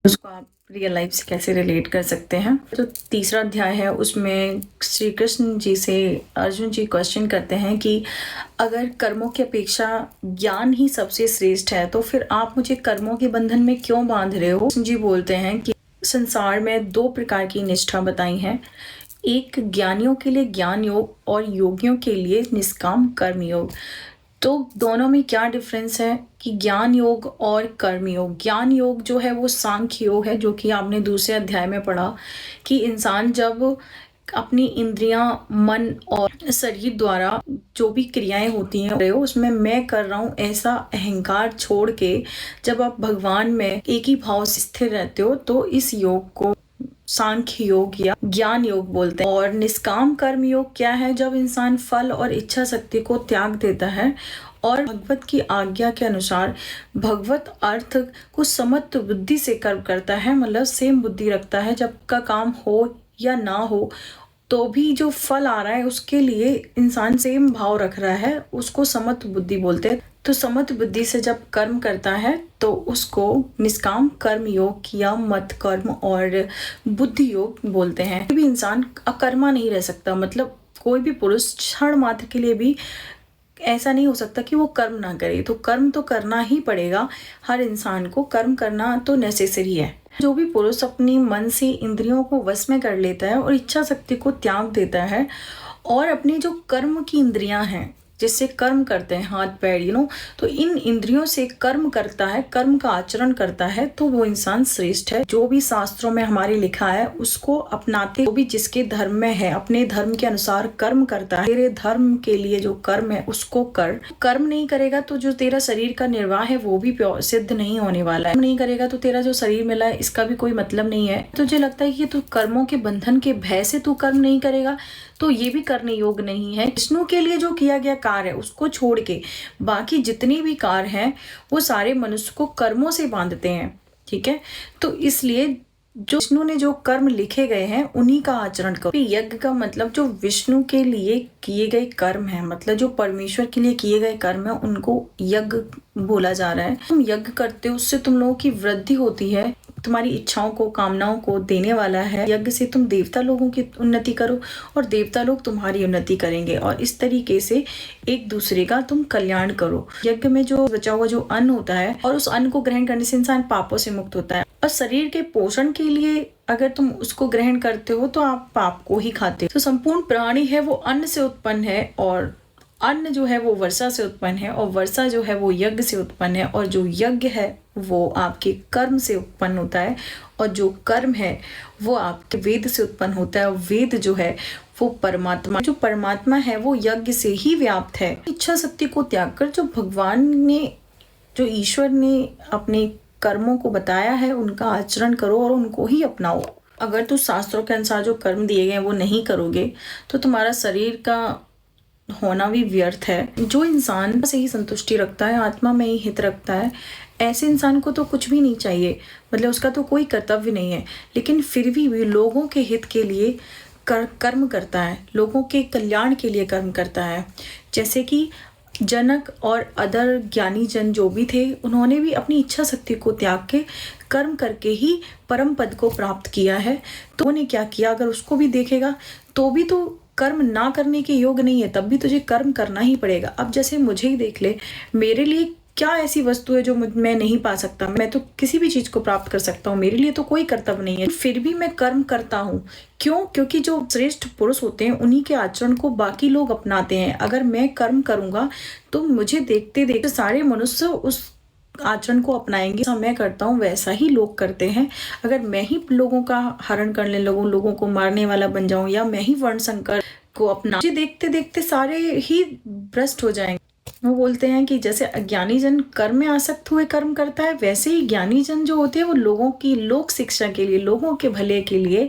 उसको आप real life से कैसे रिलेट कर सकते हैं। जो तीसरा अध्याय है उसमें श्री कृष्ण जी से अर्जुन जी क्वेश्चन करते हैं कि अगर कर्मों की अपेक्षा ज्ञान ही सबसे श्रेष्ठ है तो फिर आप मुझे कर्मों के बंधन में क्यों बांध रहे हो। कृष्ण जी बोलते हैं कि संसार में दो प्रकार की निष्ठा बताई है, एक ज्ञानियों के लिए ज्ञान योग और योगियों के लिए निष्काम कर्म योग। तो दोनों में क्या डिफरेंस है कि ज्ञान योग और कर्म योग। ज्ञान योग जो है वो सांख्य योग है, जो कि आपने दूसरे अध्याय में पढ़ा कि इंसान जब अपनी इंद्रियां, मन और शरीर द्वारा जो भी क्रियाएं होती हैं उसमें मैं कर रहा हूँ ऐसा अहंकार छोड़ के जब आप भगवान में एक ही भाव से स्थिर रहते हो तो इस योग को सांख्य योग या ज्ञान योग बोलते हैं। और निष्काम कर्म योग क्या है, जब इंसान फल और इच्छा शक्ति को त्याग देता है और भगवत की आज्ञा के अनुसार भगवत अर्थ को समत्व बुद्धि से कर्म करता है, मतलब सेम बुद्धि रखता है, जब का काम हो या ना हो तो भी जो फल आ रहा है उसके लिए इंसान सेम भाव रख रहा है, उसको समत्व बुद्धि बोलते हैं। तो समत्व बुद्धि से जब कर्म करता है तो उसको निष्काम कर्म योग या मत कर्म और बुद्धि योग बोलते हैं। कोई भी इंसान अकर्मा नहीं रह सकता, मतलब कोई भी पुरुष क्षण मात्र के लिए भी ऐसा नहीं हो सकता कि वो कर्म ना करे। तो कर्म तो करना ही पड़ेगा, हर इंसान को कर्म करना तो नेसेसरी है। जो भी पुरुष अपनी मन से इंद्रियों को वश में कर लेता है और इच्छा शक्ति को त्याग देता है और अपनी जो कर्म की इंद्रियां हैं जिससे कर्म करते हैं हाथ पैर तो इन इंद्रियों से कर्म करता है, कर्म का आचरण करता है, तो वो इंसान श्रेष्ठ है। जो भी शास्त्रों में हमारे लिखा है उसको अपनाते, जो भी जिसके धर्म में है अपने धर्म के अनुसार कर्म करता है। तेरे धर्म के लिए जो कर्म है उसको कर, कर्म नहीं करेगा तो जो तेरा शरीर का निर्वाह है वो भी सिद्ध नहीं होने वाला है। नहीं करेगा तो तेरा जो शरीर मिला है इसका भी कोई मतलब नहीं है। तुझे लगता है कि तू कर्मों के बंधन के भय से तू कर्म नहीं करेगा तो ये भी करने योग्य नहीं है। विष्णु के लिए जो किया गया कार्य है उसको छोड़ के बाकी जितने भी कार्य हैं वो सारे मनुष्य को कर्मों से बांधते हैं, ठीक है। तो इसलिए जो विष्णु ने जो कर्म लिखे गए हैं उन्हीं का आचरण करो। यज्ञ का मतलब जो विष्णु के लिए किए गए कर्म है, मतलब जो परमेश्वर के लिए किए गए कर्म है उनको यज्ञ बोला जा रहा है। तुम यज्ञ करते हो उससे तुम लोगों की वृद्धि होती है, तुम्हारी इच्छाओं को कामनाओं को देने वाला है। यज्ञ से तुम देवता लोगों की उन्नति करो और देवता लोग तुम्हारी उन्नति करेंगे और इस तरीके से एक दूसरे का तुम कल्याण करो। यज्ञ में जो बचा हुआ जो अन्न होता है और उस अन्न को ग्रहण करने से इंसान पापों से मुक्त होता है। और शरीर के पोषण के लिए अगर तुम उसको ग्रहण करते हो तो आप पाप को ही खाते हो। तो संपूर्ण प्राणी है वो अन्न से उत्पन्न है और अन्न जो है वो वर्षा से उत्पन्न है और वर्षा जो है वो यज्ञ से उत्पन्न है और जो यज्ञ है वो आपके कर्म से उत्पन्न होता है और जो कर्म है वो आपके वेद से उत्पन्न होता है। और वेद जो है वो परमात्मा, जो परमात्मा है वो यज्ञ से ही व्याप्त है। इच्छा शक्ति को त्याग कर जो भगवान ने, जो ईश्वर ने अपने कर्मों को बताया है उनका आचरण करो और उनको ही अपनाओ। अगर तो शास्त्रों के अनुसार जो कर्म दिए गए वो नहीं करोगे तो तुम्हारा शरीर का होना भी व्यर्थ है। जो इंसान से ही संतुष्टि रखता है, आत्मा में ही हित रखता है, ऐसे इंसान को तो कुछ भी नहीं चाहिए, मतलब उसका तो कोई कर्तव्य नहीं है, लेकिन फिर भी लोगों के हित के लिए कर्म करता है, लोगों के कल्याण के लिए कर्म करता है। जैसे कि जनक और अदर ज्ञानी जन जो भी थे उन्होंने भी अपनी इच्छा शक्ति को त्याग के कर्म करके ही परम पद को प्राप्त किया है। तो उन्होंने क्या किया, अगर उसको भी देखेगा तो भी तो कर्म ना करने के योग नहीं है, तब भी तुझे कर्म करना ही पड़ेगा। अब जैसे मुझे ही देख ले, मेरे लिए क्या ऐसी वस्तु है जो मैं नहीं पा सकता, मैं तो किसी भी चीज को प्राप्त कर सकता हूँ, मेरे लिए तो कोई कर्तव्य नहीं है, फिर भी मैं कर्म करता हूँ। क्यों? क्योंकि जो श्रेष्ठ पुरुष होते हैं उन्हीं के आचरण को बाकी लोग अपनाते हैं। अगर मैं कर्म करूंगा तो मुझे देखते देखते सारे मनुष्य उस आचरण को अपनाएंगे। जैसा मैं करता हूँ वैसा ही लोग करते हैं। अगर मैं ही लोगों का हरण करने लगूं, लोगों को मारने वाला बन जाऊं, या मैं ही वर्ण संकर को अपना, मुझे देखते देखते सारे ही भ्रष्ट हो जाएंगे। वो बोलते हैं कि जैसे अज्ञानी जन कर्म में आसक्त हुए कर्म करता है, वैसे ही ज्ञानी जन जो होते हैं वो लोगों की लोक शिक्षा के लिए, लोगों के भले के लिए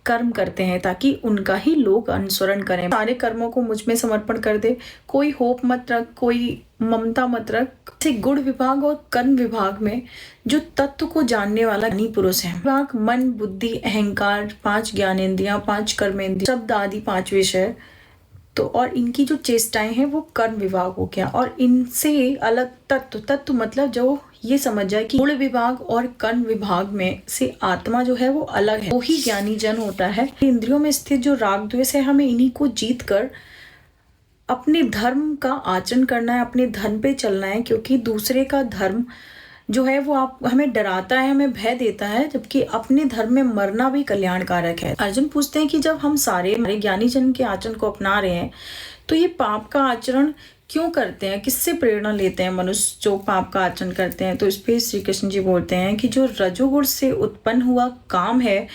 कर्म करते हैं ताकि उनका ही लोग अनुसरण करें। सारे कर्मों को मुझ में समर्पण कर दे, कोई होप मत रख, कोई ममता मत रख। गुण विभाग और कर्म विभाग में जो तत्व को जानने वाला ज्ञानी पुरुष है। विभाग मन, बुद्धि, अहंकार, 5 ज्ञानेंद्रियां, 5 कर्मेंद्रियां, शब्द आदि 5 विषय, तो और इनकी जो चेष्टाएं हैं वो कर्म विभाग हो गया। और इनसे अलग तत्व, तत्व मतलब जो ये समझ जाए कि मूल विभाग और कर्ण विभाग में से आत्मा जो है वो अलग है, वो ही ज्ञानी जन होता है। इंद्रियों में स्थित जो राग द्वेष है, हमें इन्हीं को जीत कर अपने धर्म का आचरण करना है, अपने धर्म पे चलना है, क्योंकि दूसरे का धर्म जो है वो आप हमें डराता है, हमें भय देता है, जबकि अपने धर्म में मरना भी कल्याणकारक है। अर्जुन पूछते हैं कि जब हम सारे ज्ञानी जन के आचरण को अपना रहे हैं तो ये पाप का आचरण क्यों करते हैं, किससे प्रेरणा लेते हैं मनुष्य जो पाप का आचरण करते हैं। तो इस पे श्री कृष्ण जी बोलते हैं कि जो रजोगुण से उत्पन्न हुआ काम है,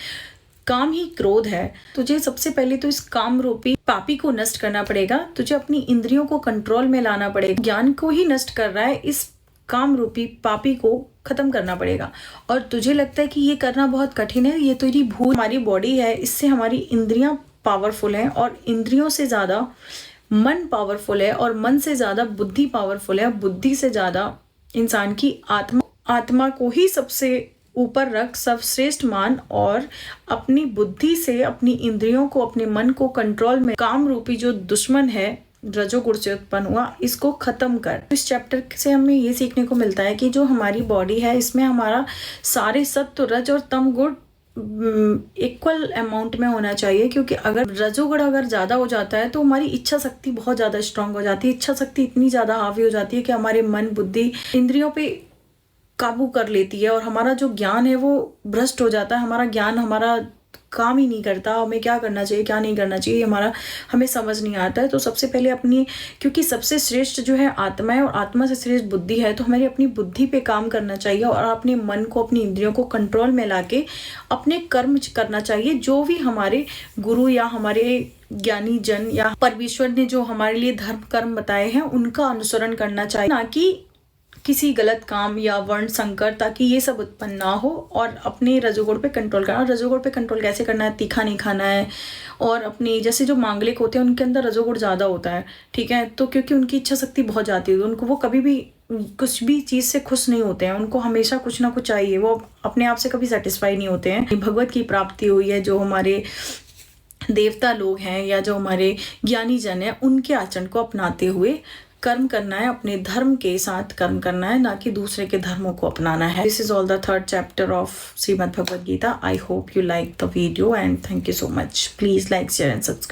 काम ही क्रोध है, तुझे सबसे पहले तो इस काम रूपी पापी को नष्ट करना पड़ेगा। तुझे अपनी इंद्रियों को कंट्रोल में लाना पड़ेगा। ज्ञान को ही नष्ट कर रहा है, इस काम रूपी पापी को खत्म करना पड़ेगा। और तुझे लगता है कि ये करना बहुत कठिन है, ये तेरी भूल, हमारी बॉडी है, इससे हमारी इंद्रियां पावरफुल हैं, और इंद्रियों से ज़्यादा मन पावरफुल है, और मन से ज़्यादा बुद्धि पावरफुल है, बुद्धि से ज़्यादा इंसान की आत्मा को ही सबसे ऊपर रख, सर्वश्रेष्ठ मान, और अपनी बुद्धि से अपनी इंद्रियों को, अपने मन को कंट्रोल में, काम रूपी जो दुश्मन है रजोगुण से उत्पन्न हुआ, इसको खत्म कर। इस चैप्टर से हमें ये सीखने को मिलता है कि जो हमारी बॉडी है, इसमें हमारा सारे सत्व, रज और तम गुण इक्वल अमाउंट में होना चाहिए, क्योंकि अगर रजोगुण अगर ज़्यादा हो जाता है तो हमारी इच्छा शक्ति बहुत ज़्यादा स्ट्रांग हो जाती है। इच्छा शक्ति इतनी ज़्यादा हावी हो जाती है कि हमारे मन, बुद्धि, इंद्रियों पे काबू कर लेती है, और हमारा जो ज्ञान है वो भ्रष्ट हो जाता है। हमारा ज्ञान हमारा काम ही नहीं करता, हमें क्या करना चाहिए, क्या नहीं करना चाहिए, हमें समझ नहीं आता है। तो सबसे पहले अपनी, क्योंकि सबसे श्रेष्ठ जो है आत्मा है, और आत्मा से श्रेष्ठ बुद्धि है, तो हमें अपनी बुद्धि पे काम करना चाहिए, और अपने मन को, अपनी इंद्रियों को कंट्रोल में लाके अपने कर्म करना चाहिए। जो भी हमारे गुरु या हमारे ज्ञानी जन या परमेश्वर ने जो हमारे लिए धर्म कर्म बताए हैं, उनका अनुसरण करना चाहिए, ना कि किसी गलत काम या वर्ण संकर, ताकि ये सब उत्पन्न ना हो। और अपने रजोगुण पे कंट्रोल करना। रजोगुण पे कंट्रोल कैसे करना है? तीखा नहीं खाना है, और अपने जैसे जो मांगलिक होते हैं उनके अंदर रजोगुण ज़्यादा होता है, ठीक है, तो क्योंकि उनकी इच्छा शक्ति बहुत जाती है, तो उनको वो कभी भी कुछ भी चीज़ से खुश नहीं होते हैं, उनको हमेशा कुछ ना कुछ चाहिए, वो अपने आप से कभी सेटिस्फाई नहीं होते हैं। भगवत की प्राप्ति हुई है, जो हमारे देवता लोग हैं या जो हमारे ज्ञानी जन हैं, उनके आचरण को अपनाते हुए कर्म करना है, अपने धर्म के साथ कर्म करना है, ना कि दूसरे के धर्मों को अपनाना है। This is all the 3rd chapter of Shrimad Bhagavad Gita. I hope you like the video and thank you so much. Please like, share and subscribe.